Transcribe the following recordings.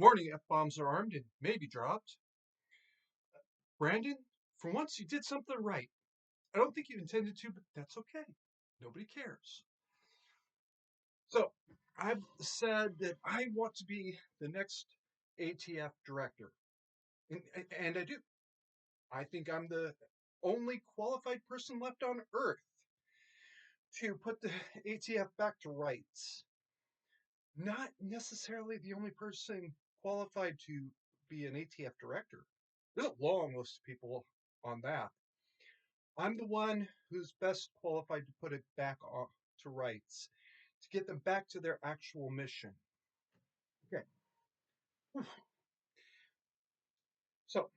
Warning, F-bombs are armed and may be dropped. Brandon, for once you did something right. I don't think you intended to, but that's okay. Nobody cares. So, I've said that I want to be the next ATF director. And I do. I think I'm the only qualified person left on Earth to put the ATF back to rights. Not necessarily the only person qualified to be an ATF director. There's a long list of people on that. I'm the one who's best qualified to put it back on to rights, to get them back to their actual mission. Okay. So,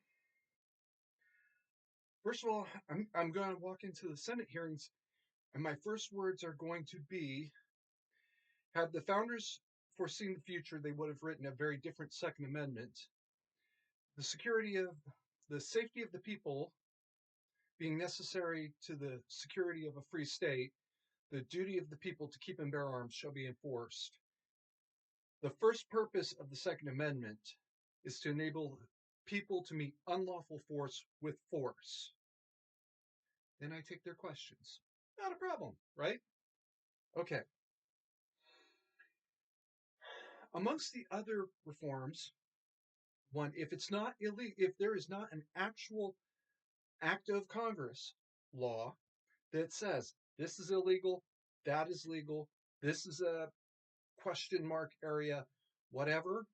first of all, I'm going to walk into the Senate hearings, and my first words are going to be, had the founders foreseen the future, they would have written a very different Second Amendment. The safety of the people being necessary to the security of a free state, the duty of the people to keep and bear arms shall be enforced. The first purpose of the Second Amendment is to enable people to meet unlawful force with force. Then I take their questions. Not a problem, right? Okay. Amongst the other reforms, one, if it's not illegal, if there is not an actual act of Congress law that says this is illegal, that is legal, this is a question mark area, whatever,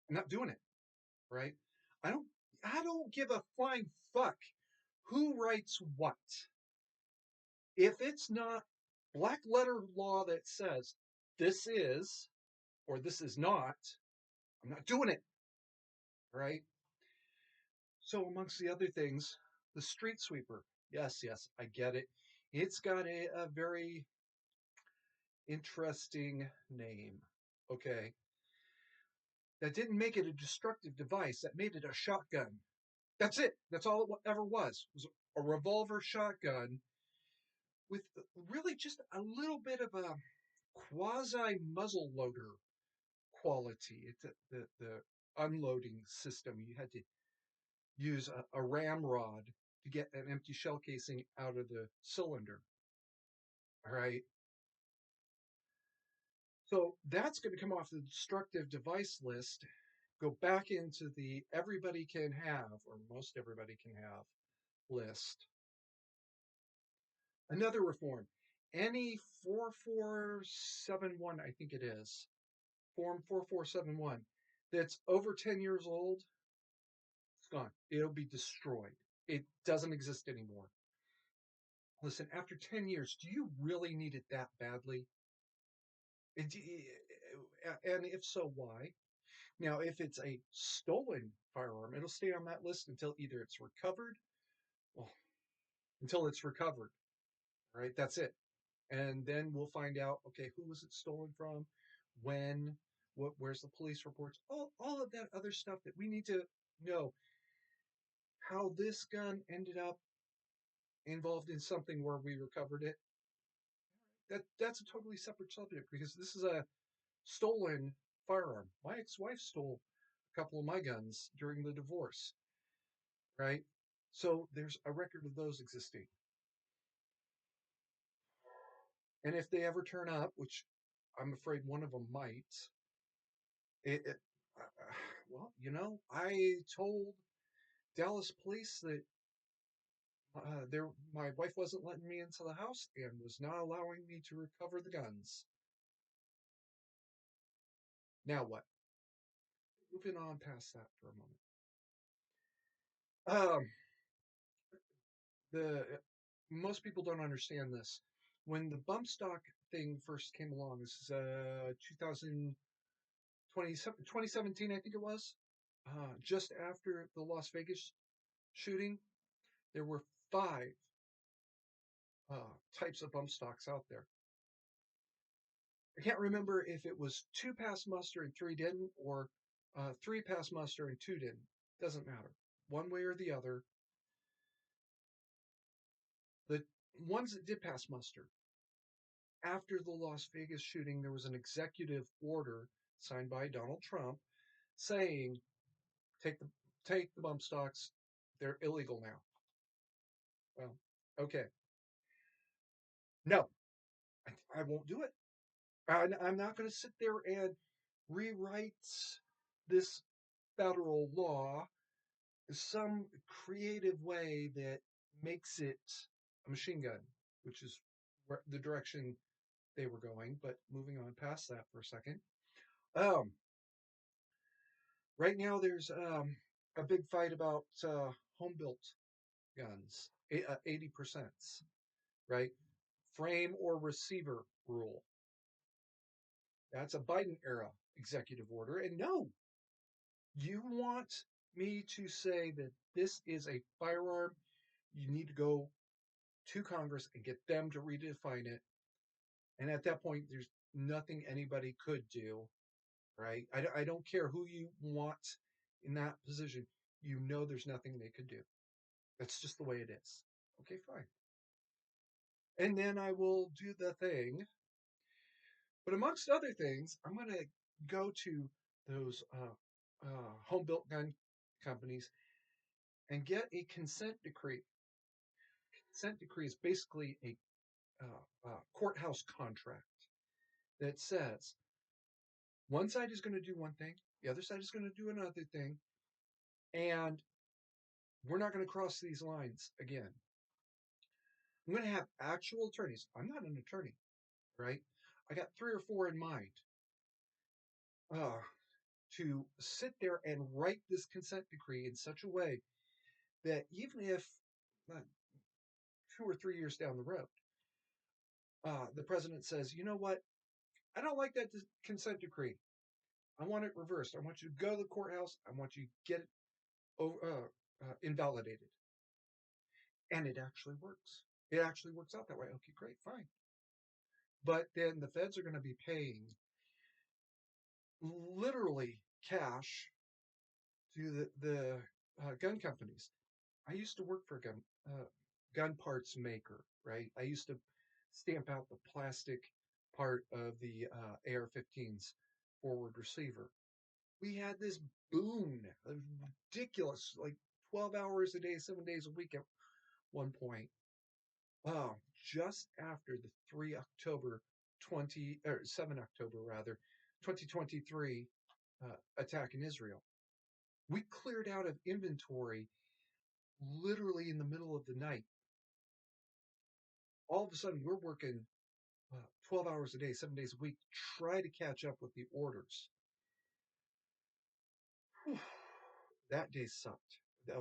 I'm not doing it, right? I don't I don't give a flying fuck who writes what. If it's not black letter law that says this is or this is not, I'm not doing it, right? So amongst the other things, the street sweeper. Yes, yes, I get it. It's got a very interesting name. Okay. That didn't make it a destructive device. That made it a shotgun. That's it. That's all it ever was. It was a revolver shotgun with really just a little bit of a quasi muzzle loader quality. It's the unloading system. You had to use a ramrod to get an empty shell casing out of the cylinder. All right. So that's going to come off the destructive device list, go back into the everybody can have, or most everybody can have list. Another reform, any 4471, I think it is, Form 4471, that's over 10 years old, it's gone. It'll be destroyed. It doesn't exist anymore. Listen, after 10 years, do you really need it that badly? And if so, why? Now, if it's a stolen firearm, it'll stay on that list until either it's recovered, well, until it's recovered, right? That's it. And then we'll find out, okay, who was it stolen from, when, where's the police reports, all of that other stuff that we need to know. How this gun ended up involved in something where we recovered it, that's a totally separate subject because this is a stolen firearm. My ex-wife stole a couple of my guns during the divorce, right? So there's a record of those existing. And if they ever turn up, which I'm afraid one of them might, it well, I told Dallas police that my wife wasn't letting me into the house and was not allowing me to recover the guns. Now what? Moving on past that for a moment. The Most people don't understand this. When the bump stock thing first came along, this is 2017, I think it was, just after the Las Vegas shooting, there were five types of bump stocks out there. I can't remember if it was two passed muster and three didn't, or three passed muster and two didn't. Doesn't matter. One way or the other. The ones that did pass muster, after the Las Vegas shooting, there was an executive order signed by Donald Trump, saying take the take the bump stocks. They're illegal now. Well, okay, no, I won't do it. I'm not going to sit there and rewrite this federal law some creative way that makes it a machine gun, which is where the direction they were going. But moving on past that for a second, um, right now there's a big fight about home built guns, 80%, right? Frame or receiver rule. That's a Biden era executive order. And no, you want me to say that this is a firearm, you need to go to Congress and get them to redefine it. And at that point, there's nothing anybody could do, right? I don't care who you want in that position. You know, there's nothing they could do. That's just the way it is. Okay, fine. And then I will do the thing. But amongst other things, I'm going to go to those home built gun companies and get a consent decree. Consent decree is basically a courthouse contract that says one side is going to do one thing, the other side is going to do another thing, and we're not going to cross these lines again. I'm going to have actual attorneys. I'm not an attorney, right? I got 3 or 4 in mind uh, to sit there and write this consent decree in such a way that even if 2 or 3 years down the road, the president says, you know what? I don't like that consent decree. I want it reversed. I want you to go to the courthouse. I want you to get it invalidated. And it actually works. It actually works out that way. Okay, great, fine. But then the feds are going to be paying literally cash to the gun companies. I used to work for a gun parts maker, right? I used to stamp out the plastic part of the AR-15's forward receiver. We had this boom, ridiculous, like 12 hours a day, 7 days a week at one point. Wow, just after the 7 October rather, 2023 attack in Israel. We cleared out of inventory literally in the middle of the night. All of a sudden, we're working 12 hours a day, 7 days a week, try to catch up with the orders. Whew. That day sucked. That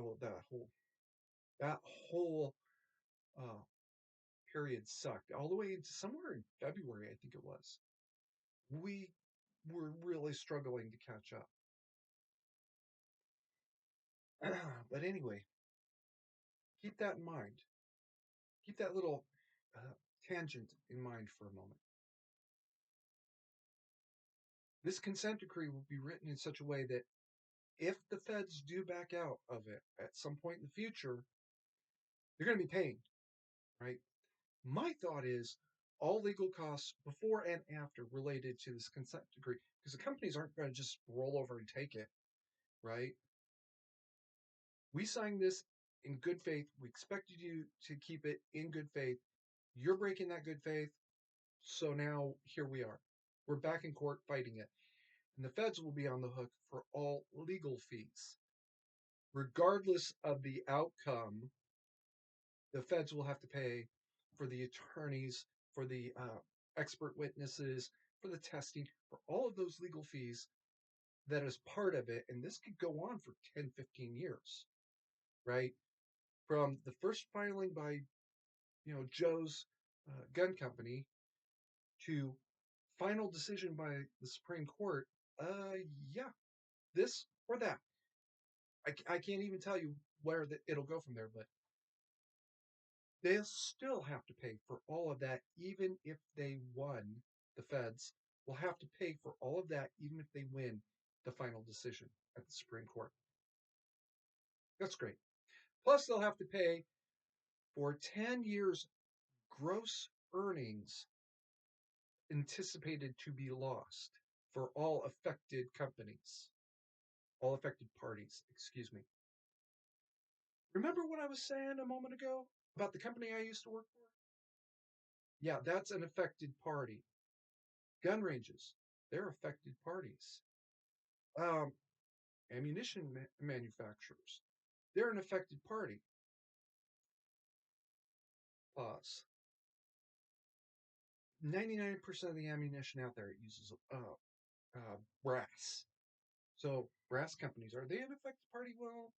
whole uh, period sucked all the way into somewhere in February, I think it was. We were really struggling to catch up. But anyway, keep that in mind. Keep that little uh, tangent in mind for a moment. This consent decree will be written in such a way that if the feds do back out of it at some point in the future, they're going to be paying, right? My thought is all legal costs before and after related to this consent decree, because the companies aren't going to just roll over and take it, right? We signed this in good faith. We expected you to keep it in good faith. You're breaking that good faith. So now here we are. We're back in court fighting it. And the feds will be on the hook for all legal fees. Regardless of the outcome, the feds will have to pay for the attorneys, for the expert witnesses, for the testing, for all of those legal fees that is part of it. And this could go on for 10, 15 years, right? From the first filing by, Joe's gun company to final decision by the Supreme Court, yeah, this or that. I can't even tell you where it'll go from there, but they'll still have to pay for all of that, even if they won. The feds will have to pay for all of that, even if they win the final decision at the Supreme Court. That's great. Plus, they'll have to pay for 10 years gross earnings anticipated to be lost for all affected companies, all affected parties, excuse me. Remember what I was saying a moment ago about the company I used to work for? Yeah, that's an affected party. Gun ranges, they're affected parties. Um, ammunition manufacturers, they're an affected party. Pause. 99% of the ammunition out there uses brass. So brass companies, are they an affected party? Well,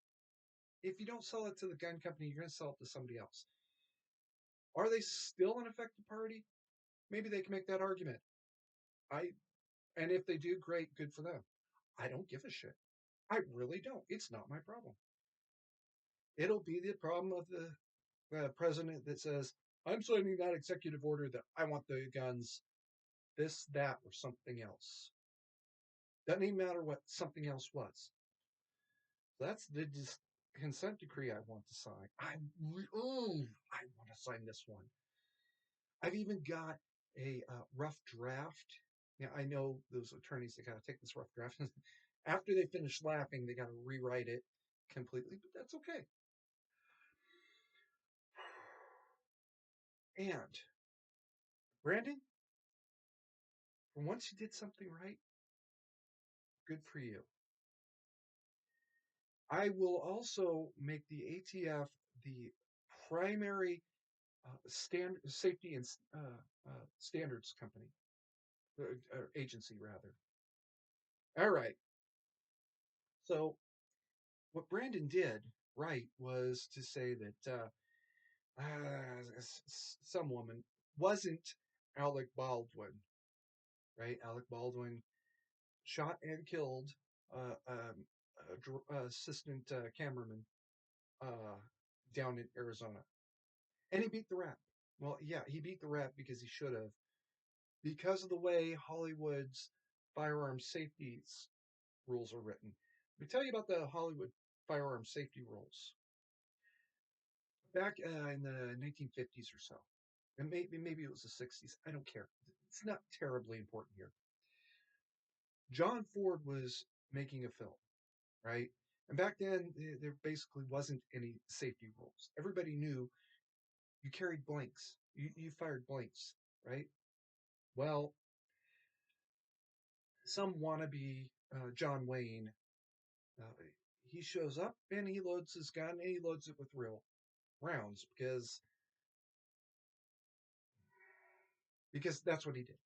if you don't sell it to the gun company, you're going to sell it to somebody else. Are they still an affected party? Maybe they can make that argument. I and if they do, great, good for them. I don't give a shit. I really don't. It's not my problem. It'll be the problem of the president that says, I'm signing that executive order that I want the guns, this, that, or something else. Doesn't even matter what something else was. That's the consent decree I want to sign. I want to sign this one. I've even got a rough draft. Yeah, I know those attorneys that got to take this rough draft. After they finish laughing, they got to rewrite it completely, but that's okay. And Brandon, for once you did something right, good for you. I will also make the ATF the primary safety and standards company, or agency rather. All right. So what Brandon did right was to say that some woman wasn't Alec Baldwin, right? Alec Baldwin shot and killed assistant cameraman uh, down in Arizona, and he beat the rap. Well, yeah, he beat the rap because he should have, because of the way Hollywood's firearm safety rules are written. Let me tell you about the Hollywood firearm safety rules. Back in the 1950s or so, and maybe it was the 60s. I don't care. It's not terribly important here. John Ford was making a film, right? And back then, there basically wasn't any safety rules. Everybody knew you carried blanks, you fired blanks, right? Well, some wannabe John Wayne, uh, he shows up and he loads his gun and he loads it with real rounds because that's what he did,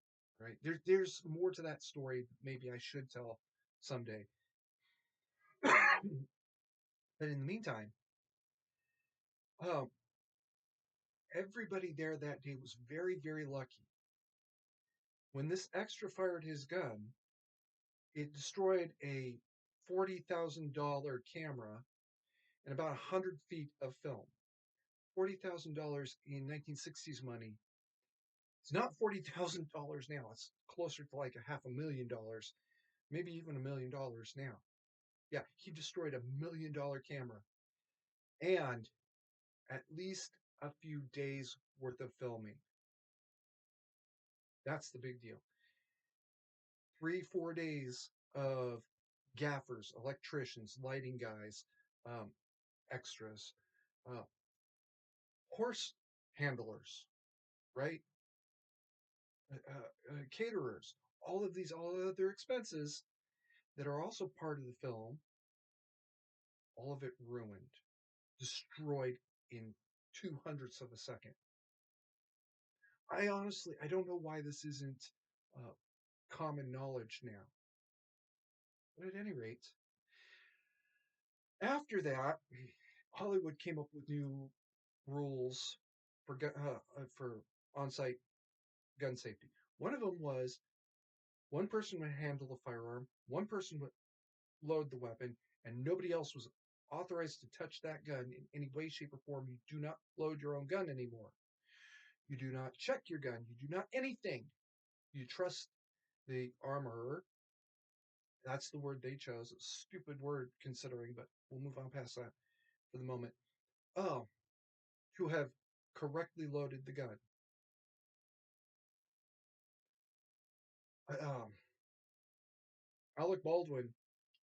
right? There's more to that story. Maybe I should tell someday. But in the meantime, um, everybody there that day was very, very lucky. When this extra fired his gun, it destroyed a $40,000 camera and about 100 feet of film. $40,000 in 1960s money. It's not $40,000 now. It's closer to like a $500,000, maybe even $1 million now. Yeah, he destroyed $1 million camera and at least a few days worth of filming. That's the big deal. 3, 4 days of gaffers, electricians, lighting guys, um, extras, uh, horse handlers, right? Caterers, all of their expenses that are also part of the film, all of it ruined, destroyed in 200ths of a second. I don't know why this isn't uh, common knowledge now. But at any rate, after that, Hollywood came up with new rules for on-site gun safety. One of them was one person would handle the firearm, one person would load the weapon, and nobody else was authorized to touch that gun in any way, shape, or form. You do not load your own gun anymore. You do not check your gun. You do not anything. You trust the armorer. That's the word they chose. A stupid word considering, but we'll move on past that for the moment. Oh, to have correctly loaded the gun. Um, Alec Baldwin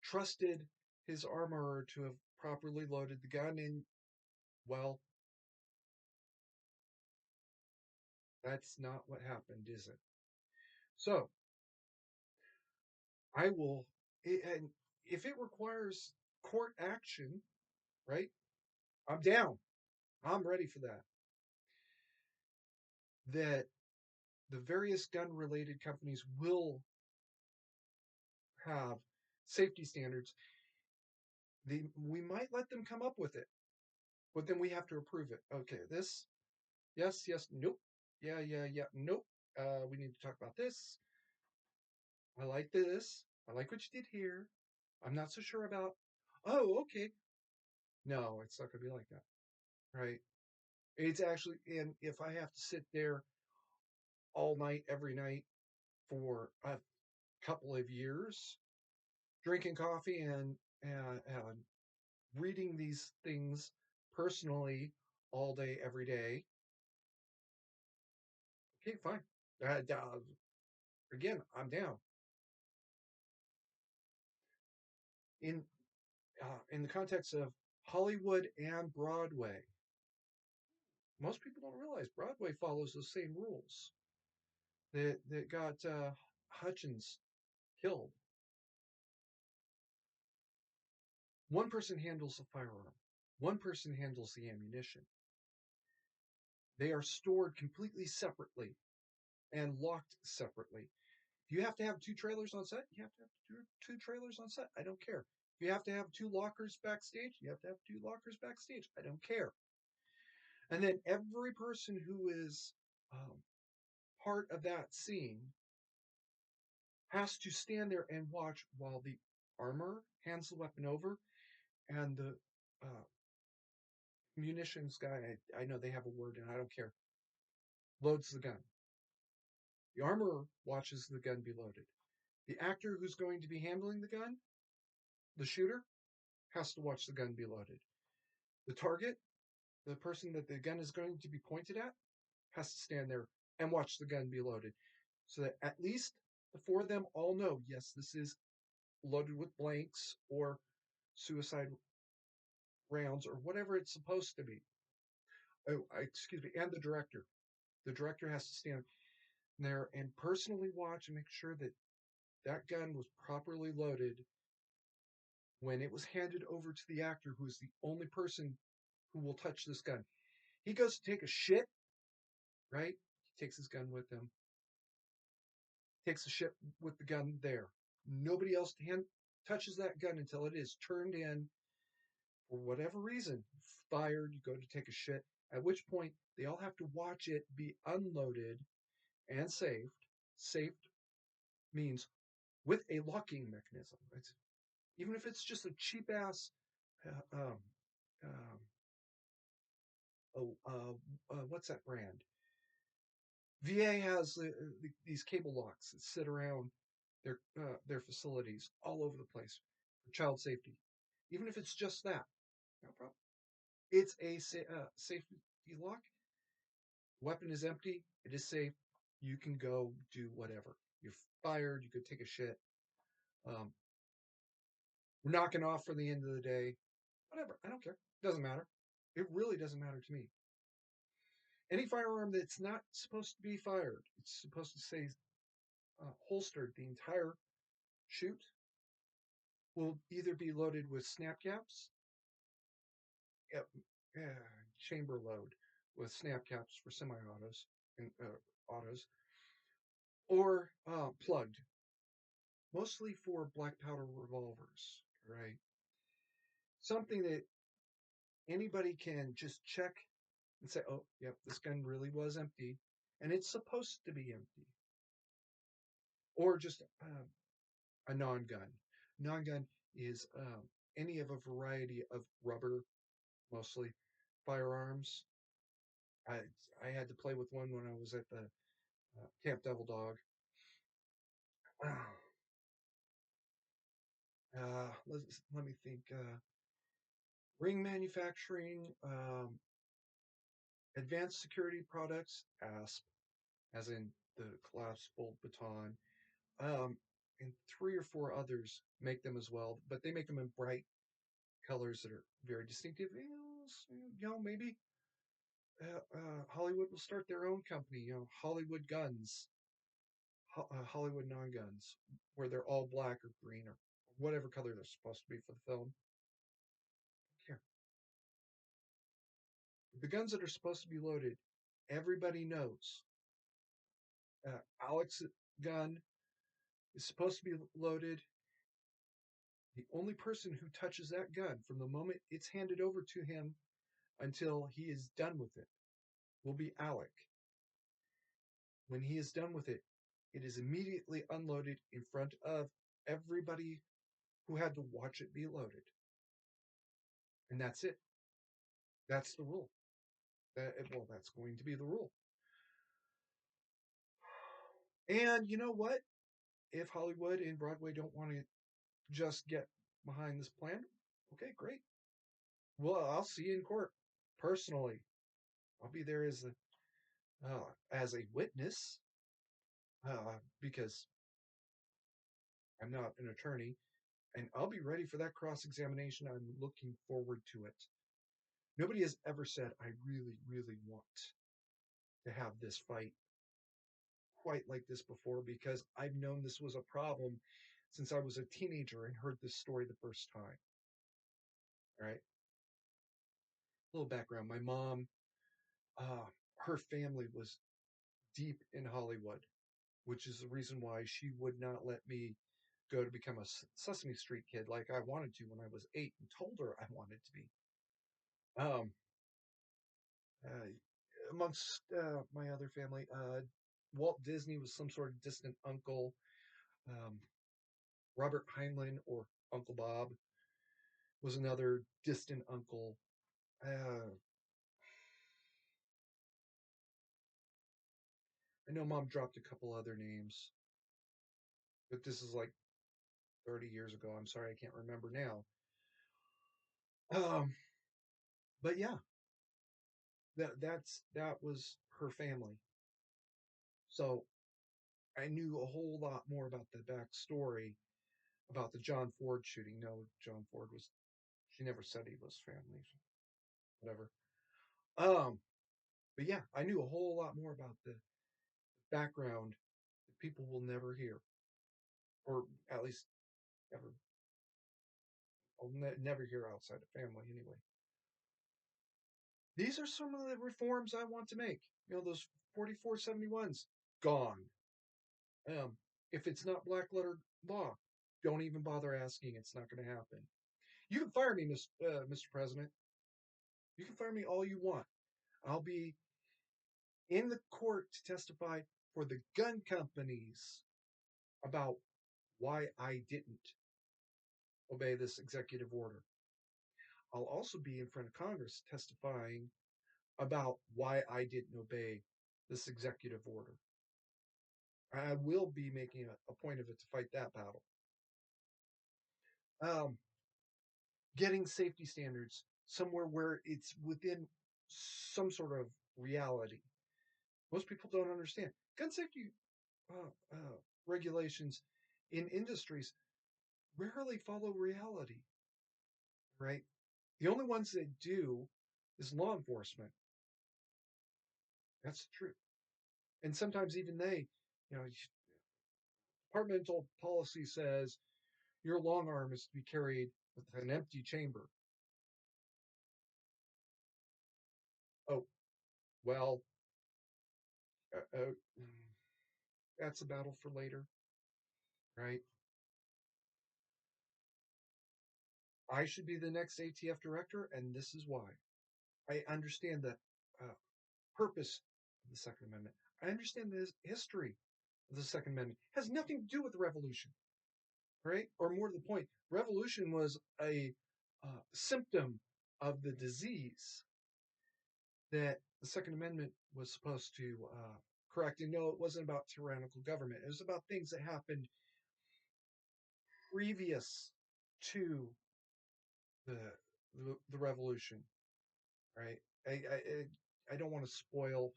trusted his armorer to have properly loaded the gun, and well, that's not what happened, is it? So I will, and if it requires court action, right? I'm down. I'm ready for that. That the various gun related companies will have safety standards. We might let them come up with it, but then we have to approve it. Okay, this, yes, yes, nope, yeah, yeah, yeah, nope. We need to talk about this. I like this. I like what you did here. I'm not so sure about. Oh, okay. No, it's not going to be like that, right? It's actually, and if I have to sit there all night, every night for a couple of years, drinking coffee and reading these things personally all day, every day, okay, fine. Again, I'm down. In the context of Hollywood and Broadway, most people don't realize Broadway follows those same rules that got Hutchins killed. One person handles the firearm. One person handles the ammunition. They are stored completely separately and locked separately. If you have to have two trailers on set, you have to have two trailers on set. I don't care. If you have to have two lockers backstage, you have to have two lockers backstage. I don't care. And then every person who is um, part of that scene has to stand there and watch while the armor hands the weapon over and the uh, munitions guy, I know they have a word and I don't care, loads the gun. The armorer watches the gun be loaded. The actor who's going to be handling the gun, the shooter, has to watch the gun be loaded. The target, the person that the gun is going to be pointed at, has to stand there and watch the gun be loaded. So that at least the four of them all know, yes, this is loaded with blanks or suicide rounds or whatever it's supposed to be. Oh, excuse me, and the director. The director has to stand there and personally watch and make sure that that gun was properly loaded when it was handed over to the actor, who is the only person who will touch this gun. He goes to take a shit, right? He takes his gun with him, takes the shit with the gun there. Nobody else touches that gun until it is turned in for whatever reason, fired. You go to take a shit, at which point they all have to watch it be unloaded and saved. Saved means with a locking mechanism. Even if it's just a cheap ass uh, um, um, oh, what's that brand? VA has these cable locks that sit around their facilities all over the place for child safety. Even if it's just that, no problem. It's a safety lock. Weapon is empty. It is safe. You can go do whatever. You're fired. You could take a shit. Um, we're knocking off for the end of the day. Whatever. I don't care. Doesn't matter. It really doesn't matter to me. Any firearm that's not supposed to be fired, it's supposed to say holstered the entire shoot, will either be loaded with snap caps, uh, chamber load with snap caps for semi-autos and autos, or plugged, mostly for black powder revolvers, right? Something that anybody can just check and say, oh, yep, this gun really was empty, and it's supposed to be empty. Or just a non-gun. Non-gun is any of a variety of rubber, mostly firearms. I I had to play with one when I was at the Camp Devil Dog. Let me think. Ring manufacturing, advanced security products, ASP, as in the collapsible baton. Um, and three or four others make them as well, but they make them in bright colors that are very distinctive. Maybe Hollywood will start their own company. Hollywood Guns, Hollywood Non Guns, where they're all black or green or whatever color they're supposed to be for the film. Here, the guns that are supposed to be loaded, everybody knows. Alex's gun is supposed to be loaded. The only person who touches that gun from the moment it's handed over to him until he is done with it will be Alec. When he is done with it, it is immediately unloaded in front of everybody who had to watch it be loaded. And that's it. That's the rule. That's going to be the rule. And you know what? If Hollywood and Broadway don't want to just get behind this plan, okay, great. Well, I'll see you in court personally. I'll be there as a witness because I'm not an attorney, and I'll be ready for that cross examination. I'm looking forward to it. Nobody has ever said, I really, really want to have this fight quite like this before because I've known this was a problem since I was a teenager and heard this story the first time. All right. A little background. My mom, her family was deep in Hollywood, which is the reason why she would not let me go to become a Sesame Street kid like I wanted to when I was 8 and told her I wanted to be. Um, uh, Amongst my other family, Walt Disney was some sort of distant uncle. Um, Robert Heinlein, or Uncle Bob, was another distant uncle. Uh, I know Mom dropped a couple other names, but this is like 30 years ago. I'm sorry, I can't remember now. Um, but yeah, that was her family. So I knew a whole lot more about the backstory about the John Ford shooting. No, John Ford was. She never said he was family. Whatever. Um, but yeah, I knew a whole lot more about the background that people will never hear, or at least ever. I'll never hear outside of family anyway. These are some of the reforms I want to make. Those 4471s gone. If it's not black letter law, don't even bother asking. It's not going to happen. You can fire me, Mr. President. You can fire me all you want. I'll be in the court to testify for the gun companies about why I didn't obey this executive order. I'll also be in front of Congress testifying about why I didn't obey this executive order. I will be making a point of it to fight that battle. Um, Getting safety standards somewhere where it's within some sort of reality. Most people don't understand gun safety regulations in industries rarely follow reality, right? The only ones that do is law enforcement. That's true. And sometimes even they, you know, departmental policy says your long arm is to be carried with an empty chamber. Oh, well, uh, uh, that's a battle for later, right? I should be the next ATF director, and this is why. I understand the uh, purpose of the Second Amendment. I understand the history of the Second Amendment. It has nothing to do with the revolution, right? Or more to the point, revolution was a symptom of the disease that the Second Amendment was supposed to correct. And no, it wasn't about tyrannical government. It was about things that happened previous to the the revolution, right? I don't want to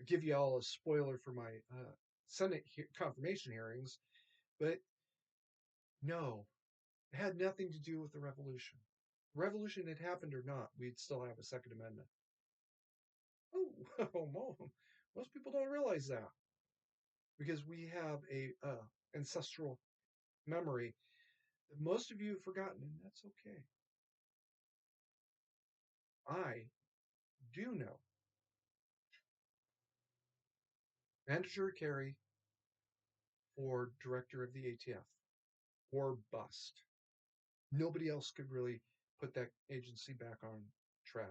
give you all a spoiler for my Senate confirmation hearings, But no, it had nothing to do with the revolution. Revolution had happened or not, we'd still have a Second Amendment. Oh, most people don't realize that because we have a ancestral memory that most of you have forgotten, and that's okay. I do know mandatory carry for director of the ATF or bust. Nobody else could really put that agency back on track.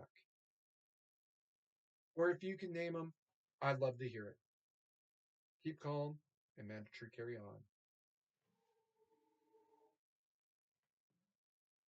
Or if you can name them, I'd love to hear it. Keep calm and mandatory carry on.